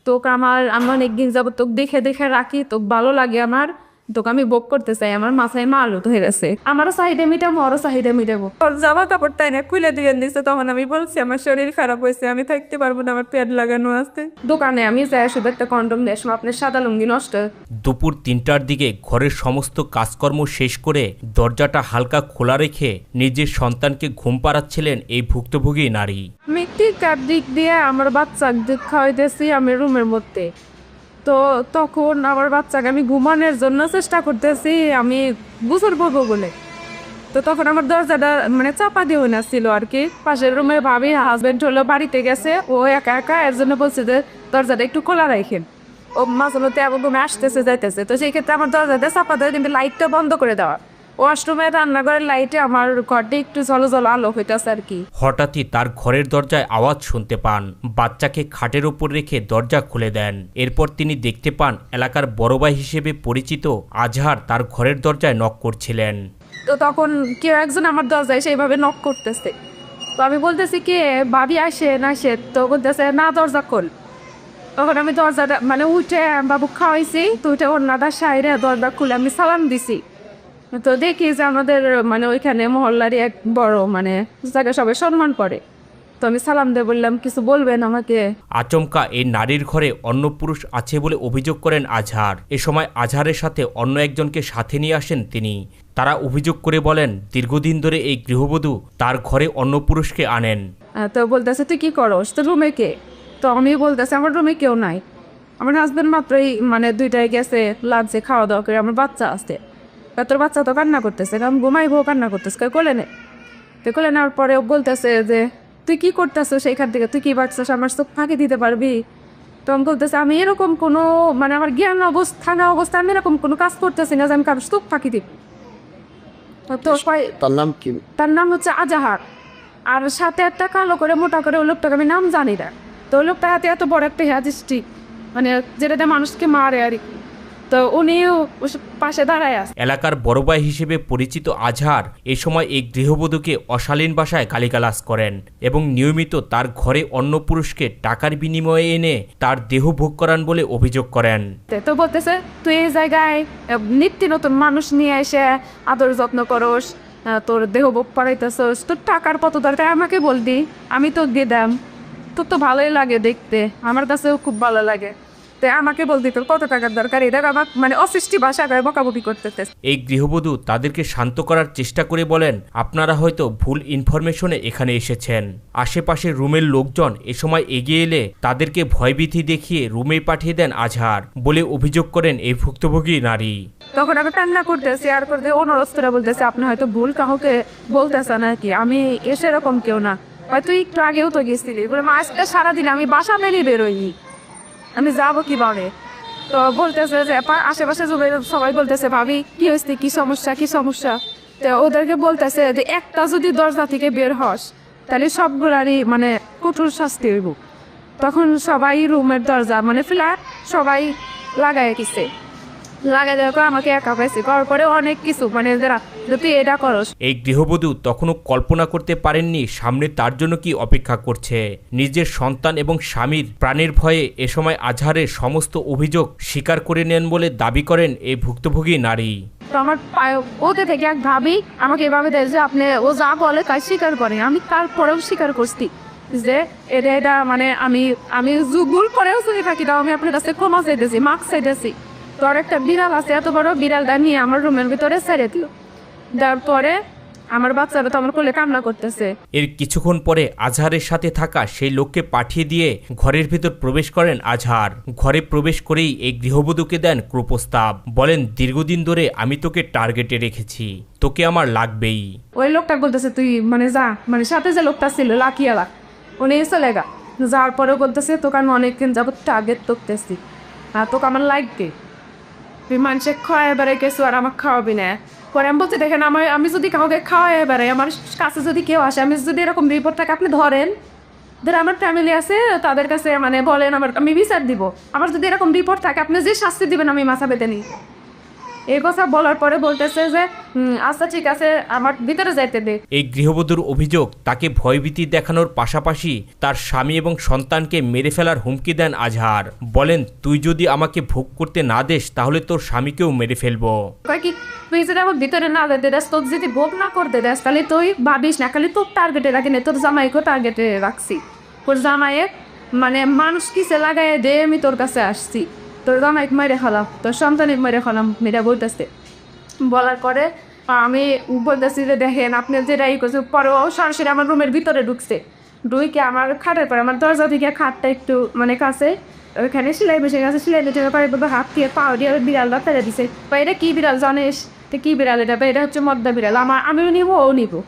তোকে আমি অনেকদিন যাবত তোকে দেখে দেখে রাখি, তোকে ভালো লাগে আমার, তোকে আমি ভোগ করতে চাই, আমার মাথায় মালত হয়ে গেছে, আমারও চাহিদা মিটাবো, আরও চাহিদা মিটাবো। ওর জামা কাপড় তাই না খুলে দিয়ে দিচ্ছে, তখন আমি বলছি আমার শরীর খারাপ হয়েছে, আমি থাকতে পারবো না, আমার পেট লাগানো আছে। দোকানে আমি যাই শুধু একটা কন্ডম দিয়ে আসলাম, আপনার সাদা লুঙ্গি নষ্ট। দুপুর ৩টার দিকে ঘরের সমস্ত কাজকর্ম শেষ করে দরজাটা হালকা খোলা রেখে নিজের সন্তানকে ঘুম পাড়াচ্ছিলেন এই ভুক্তভোগী নারী। আমি টিকার দিক দিয়ে আমার বাচ্চাকে খাওয়াইতেছি আমি রুমের মধ্যে, তো তখন আমার বাচ্চাকে আমি ঘুমানোর জন্য চেষ্টা করতেছি, আমি গোসল করবো বলে। তো তখন আমার দরজাটা মানে চাপা দিয়ে না ছিল আর কি, পাশের রুমে ভাবি হাজবেন্ড হলো বাড়িতে গেছে, ও একা একা, এর জন্য বলছে যে দরজাটা একটু খোলা রাখেন। ও মাঝে মধ্যে এবং ঘুমে আসতেছে যাইতেছে, তো সেই ক্ষেত্রে আমার দরজাটা চাপা দেওয়া কিন্তু লাইটটা বন্ধ করে দেওয়া। ওয়াশরুমে রান্নাঘরের লাইটে আমার ঘরটা একটু জলো জলো আলো হইতেছে আর কি। হঠাৎই তার ঘরের দরজায় আওয়াজ শুনতে পান, বাচ্চাকে খাটের ওপর রেখে দরজা খুলে দেন। এরপর তিনি দেখতে পান এলাকার বড় ভাই হিসেবে পরিচিত আজহার তার ঘরের দরজায় নক করছিলেন। তো তখন কেউ একজন আমার দরজায় সেইভাবে নক করতেছে, তো আমি বলতেছি কে, ভাবি আসে না আসে, তো বলতেছে না দরজা খোল। তখন আমি দরজাটা মানে উঠে বাবু খাওয়াইছি, তো উঠে অন্যটা সাইরে দরজা খুলে আমি সালাম দিছি। তো দেখি যে আমাদের মানে ওইখানে মহল্লারই এক বড় মানে জায়গায় সবাই সম্মান করে, তো আমি সালাম দিয়ে বললাম কিছু বলবেন আমাকে। আচমকা এই নারীর ঘরে অন্য পুরুষ আছে বলে অভিযোগ করেন আজহার। এ সময় আজহারের সাথে অন্য একজনকে সাথে নিয়ে আসেন তিনি। তারা অভিযোগ করে বলেন দীর্ঘদিন ধরে এই গৃহবধূ তার ঘরে অন্য পুরুষকে আনেন। তো বলতেছে তুই কি করস, তো রুমে কে? তো আমি বলতেছি আমার রুমে কেউ নাই, আমার হাজব্যান্ড মাত্রই মানে 2টায় গেছে লাঞ্চে খাওয়া দাওয়া করে, আমার বাচ্চা আছে। তোর বাচ্চা তো কান্না করতেছে, আমি ঘুমাইবো কান্না করতেছে, কোলে নে। তো কোলে নেওয়ার পরে ও বলতেছে যে তুই কি করতেছো সেইখান থেকে, তুই কি বাচ্চাস, আমার চোখ ফাঁকি দিতে পারবি? তো আমি বলতেছে আমি এরকম কোনো মানে আমার জ্ঞান অবস্থা না অবস্থা, আমি এরকম কোনো কাজ করতেছি না যে আমি কারোর চোখ ফাঁকি দিব। তো তার নাম কি? তার নাম হচ্ছে আজাহার, আর সাথে একটা কালো করে মোটা করে ওই লোকটাকে আমি নাম জানি না। তো ওই লোকটা হাতে এত বড় একটা হ্যাজিস্টিক মানে যেটাতে মানুষকে মারে আর কি। তো উনিও পাশে দাঁড়ায় আছে। এলাকার বড় ভাই হিসেবে পরিচিত আজহার এ সময় এই গৃহবধূকে অশালীন ভাষায় গালিগালাজ করেন এবং নিয়মিত তার ঘরে অন্য পুরুষকে টাকার বিনিময়ে এনে তার দেহ ভোগ করান বলে অভিযোগ করেন। তো বলতেছে তুই এই জায়গায় নিত্য নতুন মানুষ নিয়ে এসে আদর যত্ন করস, তোর দেহ ভোগ করাইতেছস, তোর টাকার কত দরকার আমাকে বলবি, আমি তো দিয়ে দাম, তোর তো ভালোই লাগে দেখতে, আমার কাছেও খুব ভালো লাগে, তো আমাকে বলবি তোর কত টাকার দরকার। এটা আমার মানে অসৃষ্টি ভাষা বকাবকি করতেছে। এই গৃহবধূ তাদেরকে শান্ত করার চেষ্টা করে বলেন আপনারা হয়তো ভুল ইনফরমেশনে এখানে এসেছেন। আশেপাশের রুমের লোকজন এ সময় এগিয়ে এলে তাদেরকে ভয়ভীতি দেখিয়ে রুমে পাঠিয়ে দেন আজহার বলে অভিযোগ করেন এই ভুক্তভোগী নারী। তখন আমি কান্না করতেছি আর করতে অনুরোধ করে বলতেছে আপনি হয়তো ভুল কাউকে বলতেছেন আর কি, আমি এসে এরকম কেউ না, হয়তো একটু আগেও তো গেছিলি বলে আজকে সারাদিন আমি বাসা মেলে বেরোই, আমি যাবো কিভাবে? তো বলতেছে যে আশেপাশে সবাই বলতেছে ভাবি কি হয়েছে, কি সমস্যা কি সমস্যা? তো ওদেরকে বলতেছে যে একটা যদি দরজা থেকে বের হস তাহলে সবগুলারই মানে কঠোর শাস্তি হইব। তখন সবাই রুমের দরজা মানে ফ্ল্যাট সবাই লাগাই গেছে, লাগাই দেওয়ার পর আমাকে একা পাইছে, করার পরে অনেক কিছু মানে যদি এটা করস। এই গৃহবধূ তখনও কল্পনা করতে পারেননি সামনে তার জন্য কি অপেক্ষা করছে। নিজের সন্তান এবং স্বামীর প্রাণের ভয়ে এ সময় আজহারের সমস্ত অভিযোগ স্বীকার করে নেন বলে দাবি করেন এই ভুক্তভোগী নারী। তো আমার ওকে থেকে এক ভাবি আমাকে এভাবে দেয় যে আপনি ও যা বলে তাই স্বীকার করে, আমি তারপরেও স্বীকার করছি যে এটা মানে আমি ভুল করেও চলে থাকি, তাও আমি আপনার কাছে ক্ষমা চাইতেছি, মাস্ক চাইতেছি। তোর একটা বিড়াল আছে, এত বড় বিড়ালটা নিয়ে আমার রুমের ভিতরে ছেড়ে দিল, তারপরে আমার বাচ্চারা তো আমার কোলে কান্না করতেছে। এর কিছুক্ষণ পরে আজহারের সাথে থাকা সেই লোককে পাঠিয়ে দিয়ে ঘরের ভিতর প্রবেশ করেন আজহার। ঘরে প্রবেশ করেই এই গৃহবধূকে দেন কুপ্রস্তাব, বলেন দীর্ঘদিন ধরে আমি তোকে টার্গেটে রেখেছি, তোকে আমার লাগবেই। ওই লোকটা বলতেছে তুই মানে যা, মানে সাথে যে লোকটা ছিল লাকিয়ালা উনি চলে গা, যাওয়ার পরেও বলতেছে তোকে আমি অনেকদিন যাবত টার্গেট করতেছি আর তোকে আমার লাগবে, তুই মানুষের খাওয়াই বেড়াই গেছো আর আমাকে খাওয়াবি না। পরে আমি বলছি দেখেন আমি যদি কাউকে খাওয়াই বেড়াই, আমার কাছে যদি কেউ আসে, আমি যদি এরকম রিপোর্ট থাকে আপনি ধরেন, ধর আমার ফ্যামিলি আছে তাদের কাছে মানে বলেন আমি বিচার দিব, আমার যদি এরকম রিপোর্ট থাকে আপনি যে শাস্তি দিবেন আমি মাথা পেতে নিই। এই কথা বলার পরে বলতেছে যে আচ্ছা ঠিক আছে আমার ভিতরে যাইতে দে। এই গৃহবধূর অভিযোগ তাকে ভয়ভীতি দেখানোর পাশাপাশি তার স্বামী এবং সন্তানকে মেরে ফেলার হুমকি দেন আজহার। বলেন, তুই যদি আমাকে ভোগ করতে না দেস তাহলে তোর স্বামীকেও মেরে ফেলবো। কয় কি তুই যদি আমার ভিতরে না যেতে দেস, তোর যদি ভোগ না করতে দেস তাহলে তুই ভাবিস না, খালি তোর টার্গেটে রাখি না, তোর জামাইকেও টার্গেটে রাখছি। তোর জামাইয়ে মানে মানুষ কিসে লাগাই দে আমি তোর কাছে আসছি, তোর জামাইকে মেরে খালাম, তোর সন্তানিক মেরে খালাম, মেয়েরা বলতেছে। বলার পরে আমি বলতেছি যে দেখেন আপনি যেটা ই করছে, পরেও সরাসরি আমার রুমের ভিতরে ঢুকছে, ঢুকে আমার খাটের পরে আমার দরজা থেকে খাটটা একটু মানে কাছে, ওইখানে সেলাই বসে গেছে, সেলাই দিতে পারে বলবো হাত দিয়ে পাও দিয়ে বিড়ালটা ফেলে দিছে। বা এটা কী বিড়াল জানিস? তো কী বিড়াল এটা? বা এটা হচ্ছে মদ্দা বিড়াল, আমিও নিবো, ও নিবো,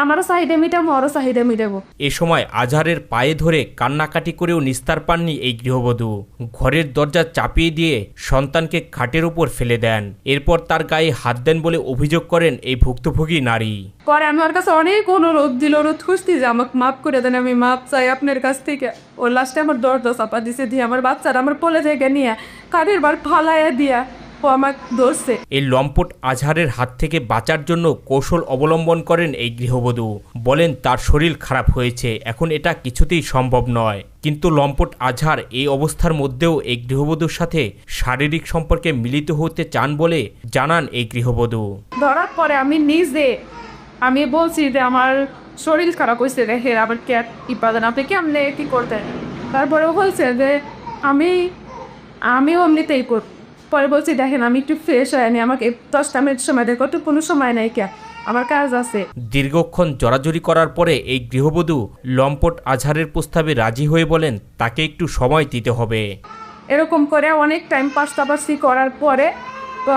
আমারও চাহিদা মিটাবো, ওরও চাহিদা মিটাবো। এ সময় আজহারের পায়ে ধরে কান্নাকাটি করেও নিস্তার পাননি এই গৃহবধূ। ঘরের দরজা চাপিয়ে দিয়ে সন্তানকে খাটের উপর ফেলে দেন। এরপর তার গায়ে হাত দেন বলে অভিযোগ করেন এই ভুক্তভোগী নারী। পরে আমি ওর কাছে অনেক অনুরোধ দিল, অনুরোধ খুঁজছি যে আমাকে মাফ করে দেন, আমি মাপ চাই আপনার কাছ থেকে। ও লাস্টে আমার দরজা চাপা দিছে, দিয়ে আমার বাচ্চারা আমার কোলে থেকে নিয়ে কাঠের বার ফালাইয়া দিয়া ও আমাকে ধরছে। এই লম্পট আজহারের হাত থেকে বাঁচার জন্য কৌশল অবলম্বন করেন এই গৃহবধূ। বলেন তার শরীর খারাপ হয়েছে, এখন এটা কিছুতেই সম্ভব নয়। কিন্তু লম্পট আজহার এই অবস্থার মধ্যেও এই গৃহবধূর সাথে শারীরিক সম্পর্কে মিলিত হতে চান বলে জানান এই গৃহবধূ। ধরার পরে আমি বলছি যে আমার শরীর খারাপ হয়েছে, দেখে আবার ক্যাট ইপাদেন, আপনি কেমনে কী করতেন? তারপরে ও বলছে যে আমিও এমনিতেই কর। পরে বলছি দেখেন আমি একটু ফ্রেশ হয়নি, আমাকে 10টা মিনিট সময় দেখো, তো কোনো সময় নাই, কে আমার কাজ আছে। দীর্ঘক্ষণ জড়াজড়ি করার পরে এই গৃহবধূ লম্পট আজহারের প্রস্তাবে রাজি হয়ে বলেন তাকে একটু সময় দিতে হবে। এরকম করে অনেক টাইম পাশাপাশি করার পরে তো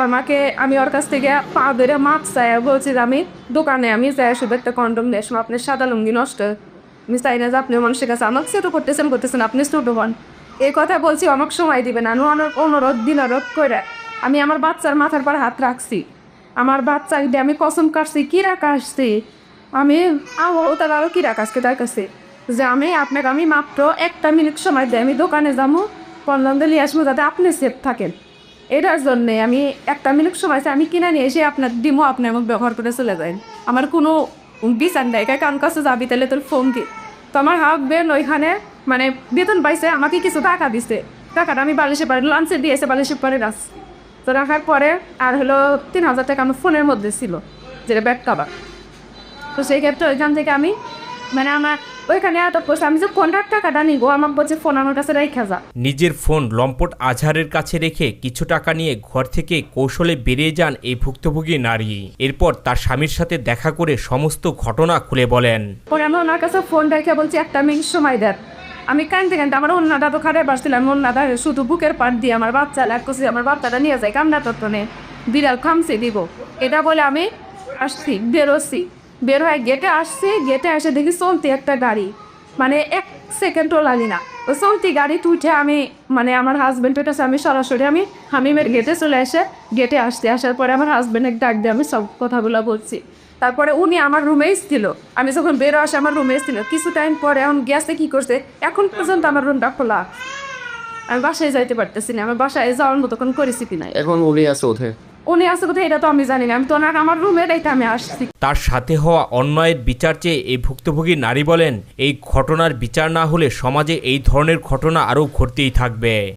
আমি ওর কাছ থেকে পা ধরে মাপ চাই, বলছি যে আমি দোকানে আমি যাই শুধু একটা কন্ডম নিয়ে আসবো, আপনার সাদা লুঙ্গি নষ্ট, আমি চাই না যে আপনি মানুষের কাছে আমাকে সেটা করতেছেন আপনি ছোট হন, এই কথা বলছি, আমাকে সময় দিবেন। আমি অনুরোধ করে আমি আমার বাচ্চার মাথার পর হাত রাখছি, আমার বাচ্চা আমি কসম কাটছি, কী রাখা আসছি আমি তারা আরও কী রাখাসকে তার কাছে যে আমি মাত্র 1টা মিনিট সময় দিই, আমি দোকানে যাবো পণ্য দিয়ে আসবো যাতে আপনি সেফ থাকেন, এটার জন্যে আমি 1টা মিনিট সময় আমি কিনে নিয়ে এসে আপনার ডিমো আপনি আমাকে ব্যবহার করে চলে যান, আমার কোনো বিচার নেই, কারণ কাছে যাবি তাহলে তোর ফোন দি। তো আমার হাজবেন্ড ওইখানে মানে বেতন পাইছে, আমাকে কিছু টাকা দিছে, টাকাটা আমি বালিশে পারে লাঞ্চে দিয়েছে, বালিশে পারে রাখ, তো রাখার পরে আর হলো 3000 টাকা আমার ফোনের মধ্যে ছিল, যেটা ব্যাক কাভার। তো সেই ক্ষেত্রে ওইখান থেকে আমি মানে আমার ওইখানে এত পয়সা, আমি যে 15 টাকাটা নিবো আমাকে বলছে ফোন আমার কাছে রেখে যা। নিজের ফোন লম্পট আজহারের কাছে রেখে কিছু টাকা নিয়ে ঘর থেকে কৌশলে বেরিয়ে যান এই ভুক্তভোগী নারী। এরপর তার স্বামীর সাথে দেখা করে সমস্ত ঘটনা খুলে বলেন। পরে আমি ওনার কাছে ফোন রেখে বলছি 1টা মিনিট সময় দেন, আমি কানতে আমার অন্যটা তো খারাপ আসছিলাম, অন্যটা শুধু বুকের পাট দিয়ে আমার বাচ্চা লাগছে, আমার বাচ্চাটা নিয়ে যায় কামনা তত্ত্বনে বিড়াল খামছে দিব, এটা বলে আমি আসছি, বের হয়ে গেটে আসছি, গেটে এসে দেখি চলতি একটা গাড়ি, মানে 1 সেকেন্ডও লাগি না, ওই চলতি গাড়ি তুইঠে আমি মানে আমার হাজব্যান্ড পেটেছে, আমি সরাসরি আমি হামিমের গেটে চলে গেটে আসার পরে আমার হাজব্যান্ডের ডাক দিয়ে আমি সব কথাগুলো বলছি। তারপরে উনি আমার রুমে এসেছিল, আমি যখন বেরো আসে আমার রুমে এসেছিল, কিছু টাইম পরে এখন গেছে কী করছে, এখন পর্যন্ত আমার রুমটা খোলা, আমি বাসায় যাইতে পারতেছি না, আমার বাসায় যাওয়ার মতো কোনো করেছি কিনা, এখন উনি আছে ওঠে, উনি আসছে কোথায় এটা তো আমি জানি না, আমি তো আমার রুমে রাইতে আমি আসছি। তার সাথে হওয়া অন্যায়ের বিচার চেয়ে এই ভুক্তভোগী নারী বলেন এই ঘটনার বিচার না হলে সমাজে এই ধরনের ঘটনা আরও ঘটতেই থাকবে।